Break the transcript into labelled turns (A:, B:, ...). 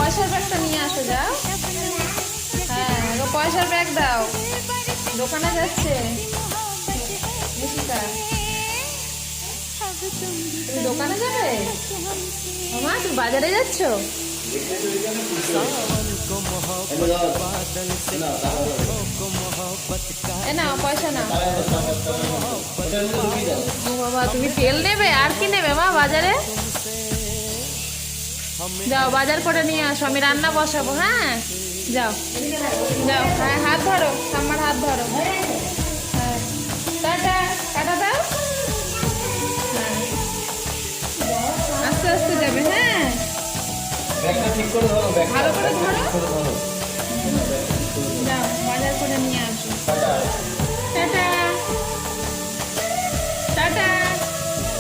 A: পয়সার ব্যাগটা নিয়ে আসো, যাও। হ্যাঁ, এগো পয়সার ব্যাগ দাও, দোকানে যাচ্ছে নিশিতা। তুমি দোকানে যাবে? মামা তুমি বাজারে যাচ্ছ? এ নাও পয়সা নাও। ও বাবা, তুমি তেল নেবে আর কি নেবে মা বাজারে? যাও বাজার করে নিয়ে আসো, আমি রান্না বসাবো। হ্যাঁ যাও যাও। হ্যাঁ হাত ধরো, আমার হাত ধরো। হ্যাঁ টাটা, টাটা দাও। হ্যাঁ আস্তে আস্তে যাবে। হ্যাঁ
B: ব্যাগটা ঠিক করে ধরো,
A: ভালো করে
B: ব্যাগটা
A: ধরো।
B: ঠিক করে ধরো।